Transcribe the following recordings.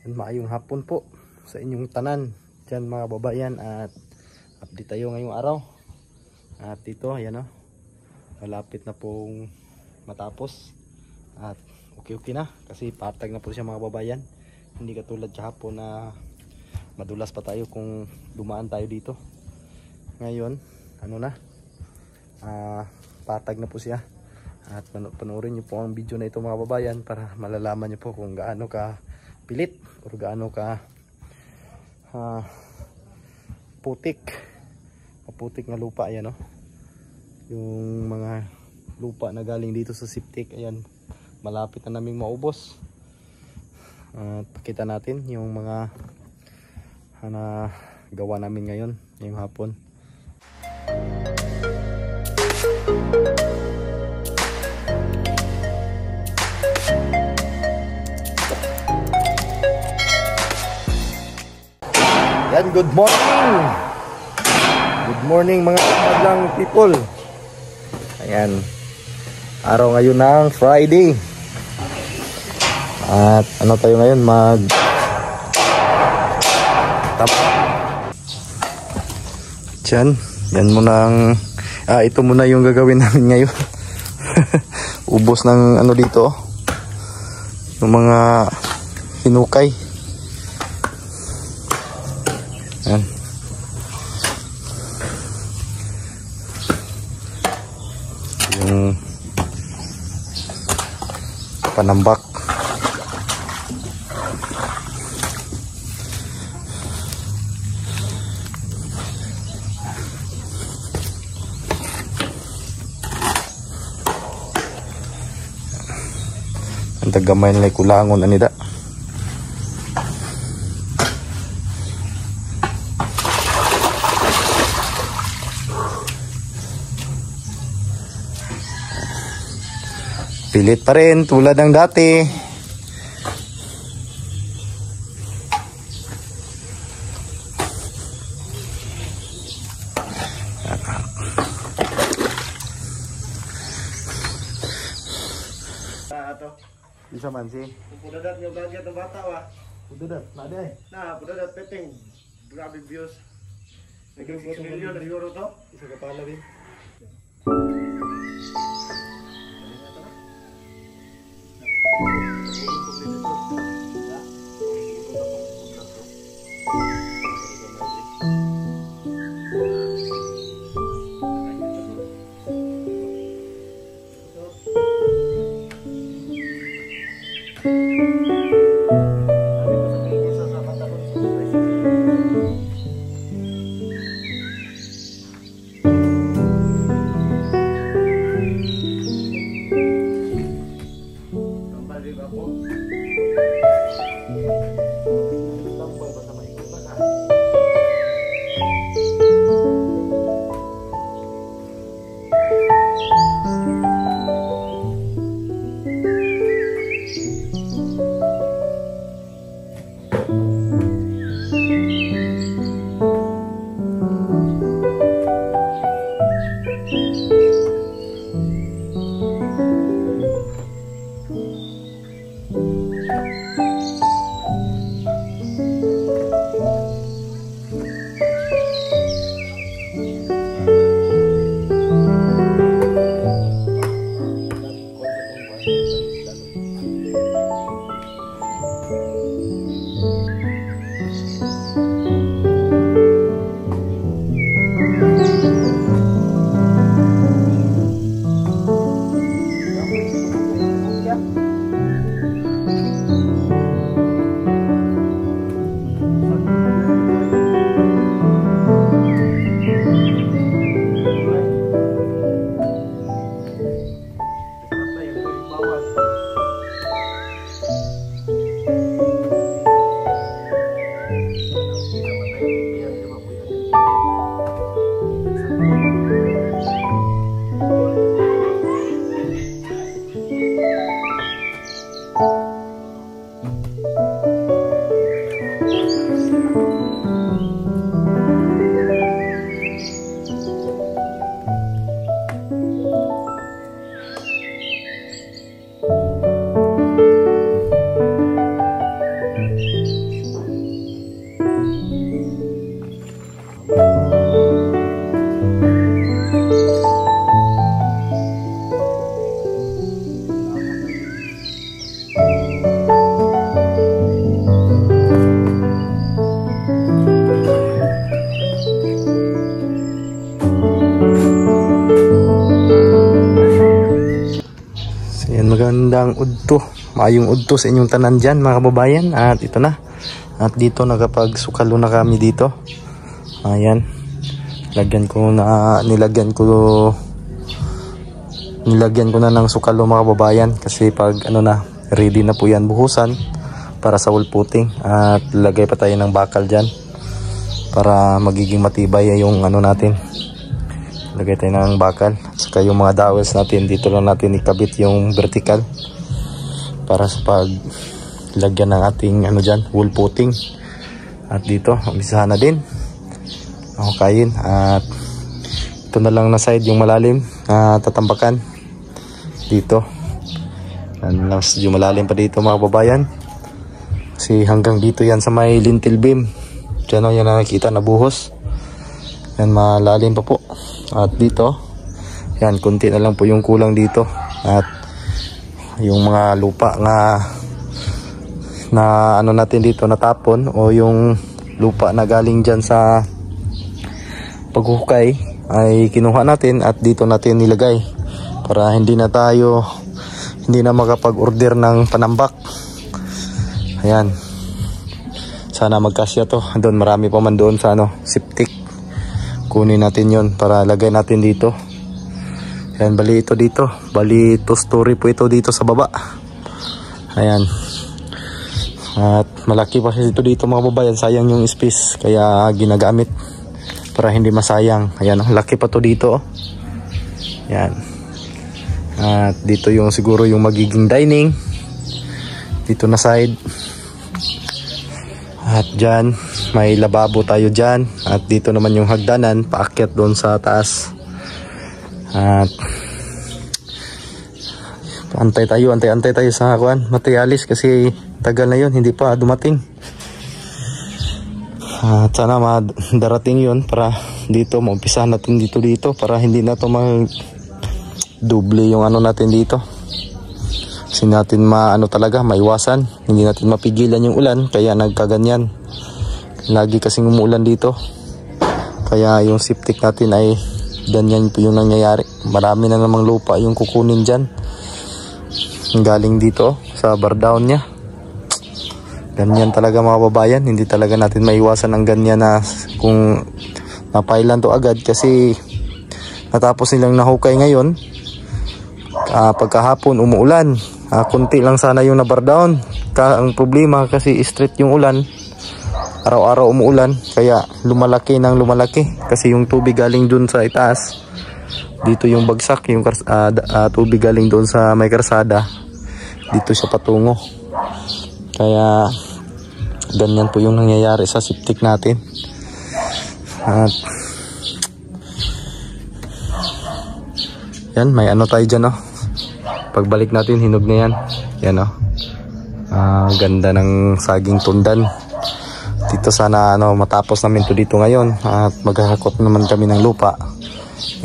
Yan, maayong hapon po sa inyong tanan dyan mga babayan, at update tayo ngayong araw. At ito, ayan o, malapit na pong matapos at okay na kasi patag na po siya mga babayan. Hindi katulad sa hapon na madulas pa tayo kung dumaan tayo dito. Ngayon ano na, patag na po siya. At panoorin nyo po ang video na ito mga babayan para malalaman nyo po kung gaano ka pilit o gaano ka putik na lupa. Ayan o, yung mga lupa na galing dito sa septic, ayan, malapit na naming maubos. At pakita natin yung mga gawa namin ngayon ngayong hapon. Yan, good morning. Good morning mga madlang people. Ayan, araw ngayon ng Friday. At ano tayo ngayon, yan muna ito muna yung gagawin namin ngayon. Ubos ng ano dito, yung mga hinukay. Yan. Yung panambak. Ang tagamay nila kulangon anida. Pilit pa rin tulad ng dati. Isa man si. Pudadat yung gagyat ng bata wa. Pudadat, nada eh. Na, pudadat peteng. Grabe views. Nag-6 million na euro to. Isa ka pala din. magandang udto, maayong udto sa inyong tanan dyan mga kababayan. At ito na, at dito nakapagsukalo na kami dito. Ayan, nilagyan ko na ng sukalo mga kababayan, kasi pag ano na, ready na po yan buhusan para sa wall putting. At lagay pa tayo ng bakal dyan para magiging matibay yung ano natin. Lagay tayo ng bakal, at saka yung mga dowels natin dito lang natin ikabit yung vertical para sa paglagyan ng ating ano dyan, wall putting. At dito umpisahan na din kain. At ito na lang na side yung malalim na tatambakan dito. Yung malalim pa dito mga kababayan, kasi hanggang dito yan sa may lintel beam dyan, yan na nakikita na buhos yan, malalim pa po. At dito yan, kunti na lang po yung kulang dito. At yung mga lupa na ano natin dito natapon, o yung lupa na galing dyan sa paghuhukay, ay kinuha natin at dito natin nilagay para hindi na makapag-order ng panambak. Ayan, sana magkasya to. Doon marami pa man doon sa septic, kunin natin yon para lagay natin dito. Ayan, bali 2 story po ito dito sa baba. Ayan, at malaki pa ito dito mga babayan, sayang yung space kaya ginagamit para hindi masayang. Ayan, laki pa to dito. Ayan, at dito yung siguro yung magiging dining dito na side. At dyan may lababo tayo dyan, at dito naman yung hagdanan paakyat doon sa taas. At antay tayo sa materialis kasi tagal na yun, hindi pa dumating. At sana darating yun para dito maumpisahan natin dito para hindi na to mag-double yung ano natin dito. Kasi natin maiwasan, hindi natin mapigilan yung ulan, kaya nagkaganyan. Lagi kasing umuulan dito, kaya yung septic natin ay ganyan po yung nangyayari. Marami na namang lupa yung kukunin dyan, galing dito sa bar down nya. Ganyan talaga mga babayan, hindi talaga natin maiwasan ang ganyan na kung napailan to agad. Kasi natapos nilang nahukay ngayon, pagkahapon umuulan. Kunti lang sana yung na bar down. Ang problema kasi straight yung ulan, araw-araw umuulan, kaya lumalaki kasi yung tubig galing dun sa itaas, dito yung bagsak, yung tubig galing dun sa may karsada, dito siya patungo. Kaya ganyan po yung nangyayari sa septic natin. At yan, may ano tayo dyan, pagbalik natin hinog na yan. Yan, ganda ng saging tundan dito. Sana matapos namin to dito ngayon, at maghahakot naman kami ng lupa.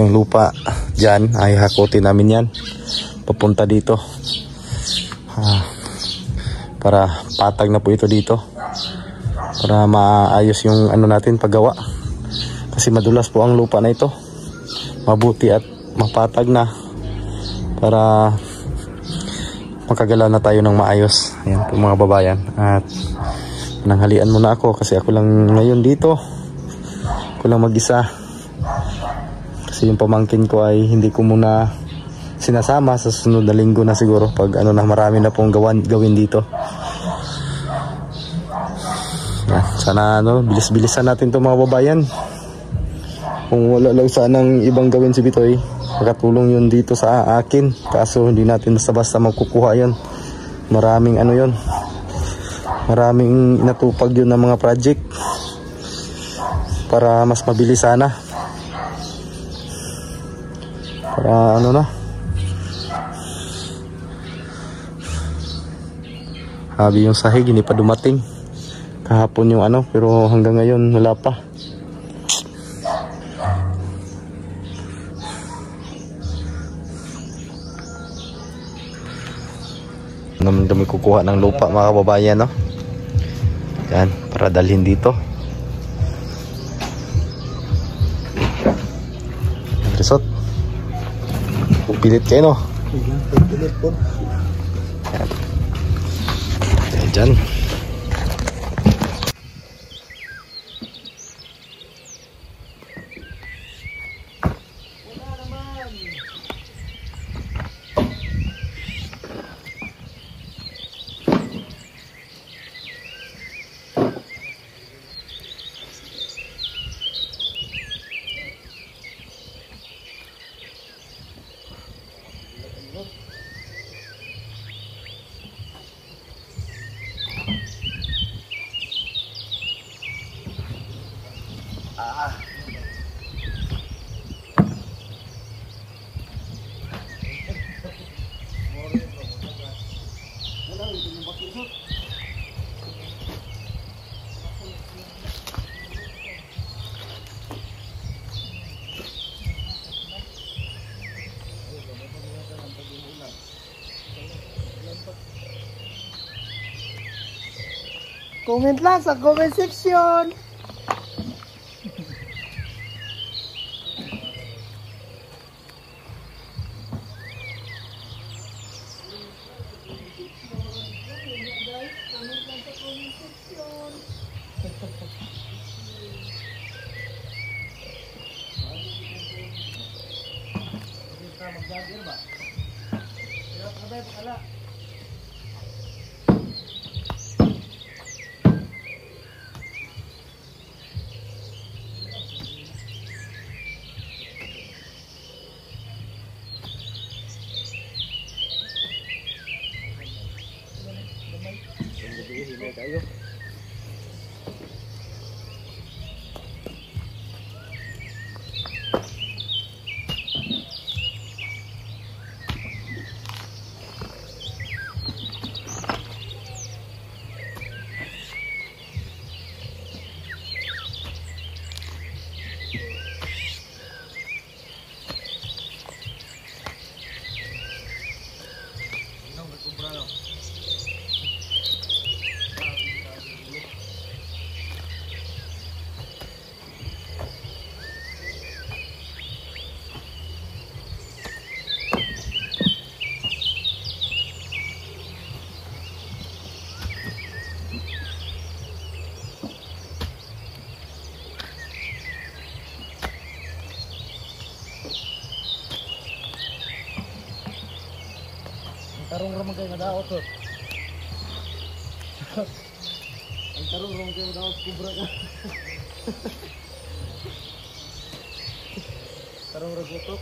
Yung lupa dyan ay hakotin namin yan papunta dito, para patag na po ito dito, para maayos yung natin paggawa. Kasi madulas po ang lupa na ito, mabuti at mapatag na para makagala na tayo ng maayos. Ayan po mga babayan, at nanghalian muna ako kasi ako lang ngayon dito, ako lang mag-isa. Kasi yung pamangkin ko ay hindi ko muna sinasama, sa sunod na linggo na siguro, pag marami na pong gawin dito. Yan, sana bilis-bilisan natin to mga babayan. Kung wala lang sanang ibang gawin si Bitoy, makatulong yun dito sa akin, kaso hindi natin basta-basta magkukuha yun. Maraming maraming natupag yun ng mga project para mas mabilis sana, para habi yung sahig hindi pa dumating. Kahapon yung pero hanggang ngayon wala pa. Naman kami kukuha ng lupa mga kababayan, yan, para dalhin dito. Resort, pilit kayo, Pilit po. Dyan. Comment lang sa comment section. Tarong ramang kayo nadaot to. Ang tarong ramang kayo nadaot kubra ka. Tarong ragutok.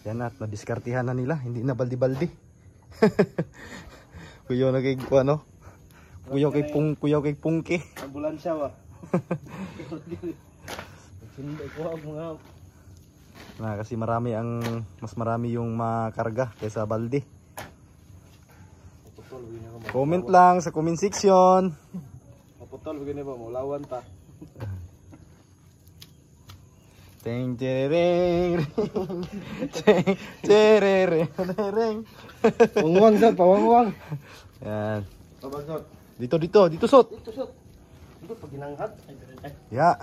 Yan at nadiskartihan na nila, hindi na baldi-baldi. Kuyaw na kay ano? Kuyaw kay Pungki. Ambulansya ba? Kasi mas marami yung makarga kaysa baldi. Comment lang sa comment section. Maputol begini ba, maulawan ta. Ting tereng. Ting tereng. Pawangwang sot, pawangwang. Yan. Pabagsot. Dito sot. Ito sot. Ito pag ginanghat. Ya.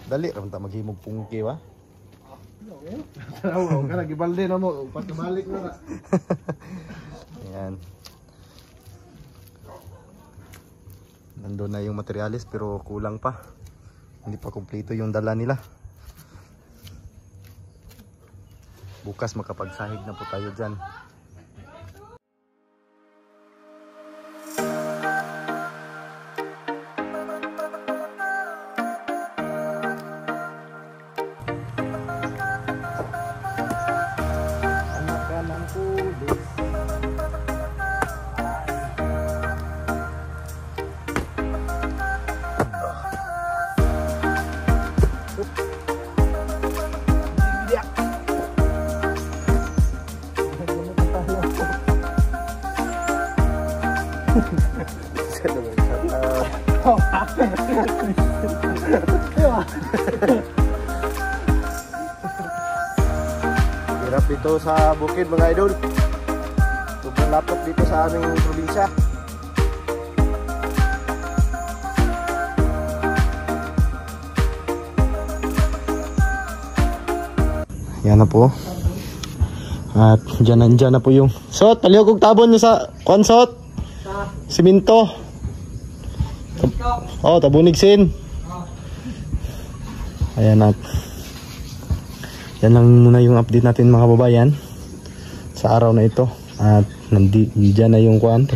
Dali ra ta maghimog pungki wa. Tanaw ka nagibalde na mo, pagkabalik na na. Ayan. Nandun na yung materialis pero kulang pa. Hindi pa kumpleto yung dala nila. Bukas makapagsahig na po tayo dyan. Hirap dito sa bukid mga idol. Sobrang laptop dito sa aming probinsya. Yan na po. At dyan na po yung sot, palihog og tabon nyo sa konsot. Siminto. Oh, tabunig sin. Ayan at yan lang muna yung update natin mga babayan sa araw na ito. At dyan na yung kuwan,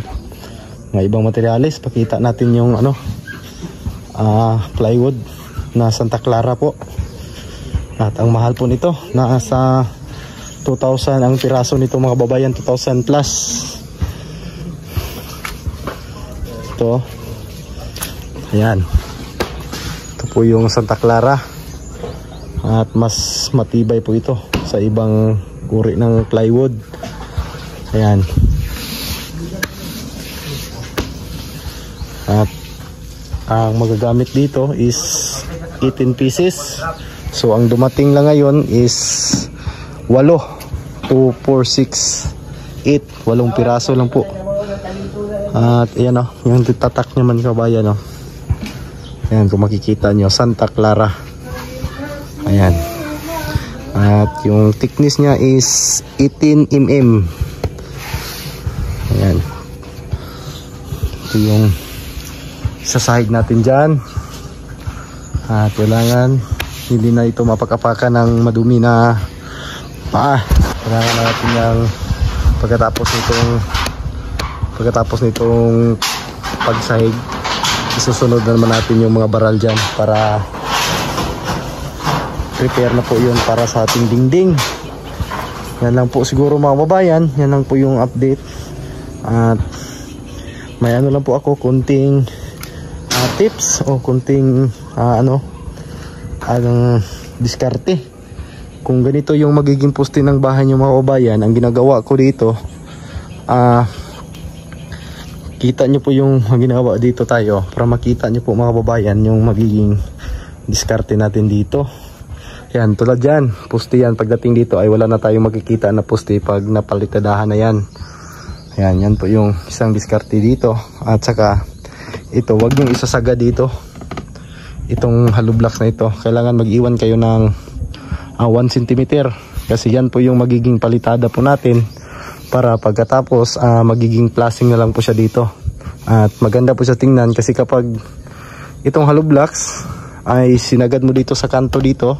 mga ibang materialis. Pakita natin yung plywood na Santa Clara po. At ang mahal po nito, nasa 2,000 ang piraso nito mga babayan, 2,000 plus. Ito. Ayan. Ito po yung Santa Clara. At mas matibay po ito sa ibang uri ng plywood. Ayan. At ang magagamit dito is 18 pieces. So ang dumating lang ngayon is 8. 2, 4, 6, 8. 8 piraso lang po. At ayan o, yung tatak naman kabayan o. Ayan, kung makikita nyo, Santa Clara. Ayan. At yung thickness niya is 18 mm. Ayan. Ito yung sasahig natin dyan. At kailangan hindi na ito mapakapakan ng madumi na paa. Kailangan natin yung pagkatapos nitong pagsahig, isusunod na naman natin yung mga baral dyan para prepare na po yun para sa ating dingding. Yan lang po siguro mga babayan, yan lang po yung update. At may lang po ako, kunting tips o kunting diskarte. Kung ganito yung magiging poste ng bahay nyo mga babayan, ang ginagawa ko dito, kita nyo po yung ginagawa dito tayo para makita nyo po mga babayan yung magiging diskarte natin dito. Yan, tulad yan, poste yan. Pagdating dito ay wala na tayong makikita na poste pag napalitadahan na yan. Yan, yan po yung isang diskarte dito. At saka ito, wag yung isasaga dito. Itong hollow blocks na ito, kailangan mag-iwan kayo ng 1 cm kasi yan po yung magiging palitada po natin para pagkatapos magiging plasing na lang po siya dito. At maganda po siya tingnan kasi kapag itong hollow blocks ay sinagad mo dito sa kanto dito,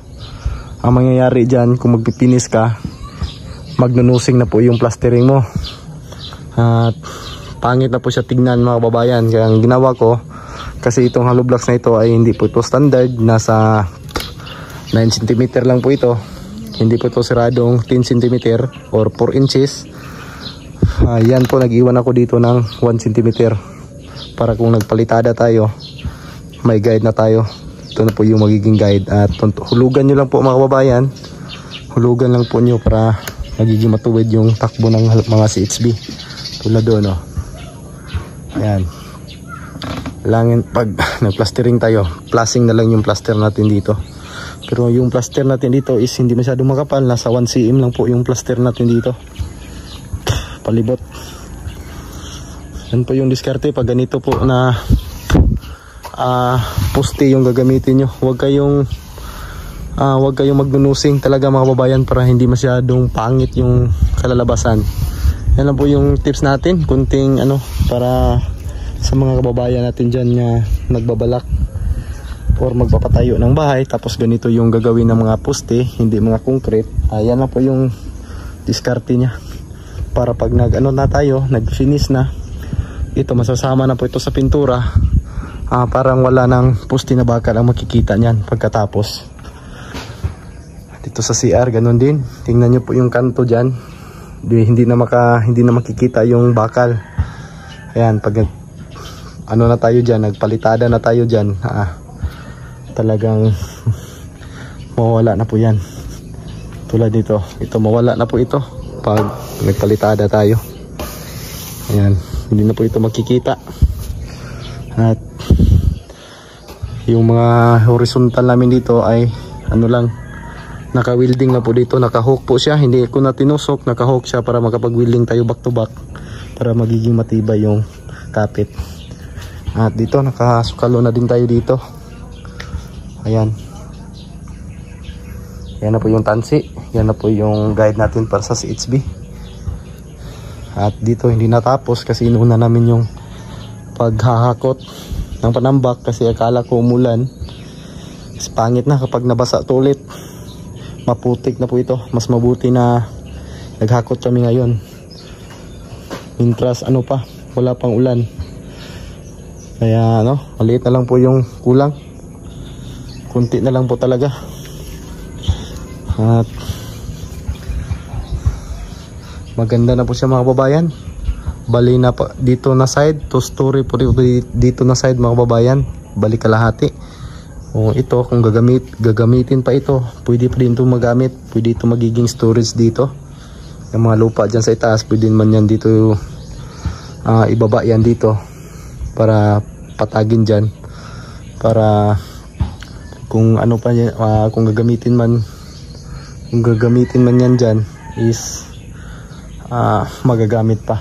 ang mangyayari dyan kung magpipinis ka, magnunusing na po yung plastering mo at pangit na po siya tingnan mga babayan. Kaya ang ginawa ko, kasi itong hollow blocks na ito ay hindi po ito standard, nasa 9 cm lang po ito, hindi po ito siradong 10 cm or 4 inches. Yan po, nag-iwan ako dito ng 1 cm para kung nagpalitada tayo, may guide na tayo. Ito na po yung magiging guide. At hulugan nyo lang po mga kababayan, hulugan lang po nyo para magiging matuwid yung takbo ng mga CHB tulad doon. Ayan. Langin pag nagplastering tayo, plasing na lang yung plaster natin dito. Pero yung plaster natin dito is hindi masyado makapal, nasa 1 cm lang po yung plaster natin dito. Palibot. Yan po yung diskarte pag ganito po na poste yung gagamitin nyo. Huwag kayong magnunusing talaga mga kababayan, para hindi masyadong pangit yung kalalabasan. Yan lang po yung tips natin, kunting para sa mga kababayan natin dyan na nagbabalak or magpapatayo ng bahay, tapos ganito yung gagawin ng mga poste, hindi mga concrete. Yan lang po yung diskarte nya, para pag nag-finish na ito, masasama na po ito sa pintura. Parang wala ng poste na bakal ang makikita nyan pagkatapos. Dito sa CR ganun din, tingnan nyo po yung kanto dyan, hindi na makikita yung bakal. Ayan, pag na tayo dyan, nagpalitada na tayo dyan, talagang mawala na po yan. Tulad nito, ito mawala na po ito pag nagpalitada tayo. Ayan, hindi na po ito makikita. At yung mga horizontal namin dito ay naka-welding na po dito, naka-hook po siya, hindi ko na tinusok, naka-hook siya para makapag-welding tayo back to back, para magiging matibay yung kapit. At dito nakasukalo na din tayo dito. Ayan. Yan na po yung tansi, yan na po yung guide natin para sa CHB. At dito hindi natapos kasi inuna namin yung paghahakot ng panambak kasi akala ko umulan. Pangit na kapag nabasa to ulit, maputik na po ito. Mas mabuti na naghakot kami ngayon, mintras wala pang ulan. Kaya maliit na lang po yung kulang, kunti na lang po talaga. At maganda na po siya mga kababayan. Bali na pa dito na side, 2 story po dito na side mga kababayan, bali kalahati. Ito kung gagamitin pa ito, pwede pa din ito magamit, pwede ito magiging storage dito. Yung mga lupa dyan sa itaas, pwede man yan dito ibaba yan dito para patagin dyan, para kung kung gagamitin man yan dyan is magagamit pa.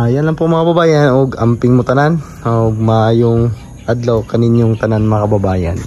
Yan lang po mga kababayan, og amping mo tanan, og maayong adlaw kaninyong tanan mga kababayan.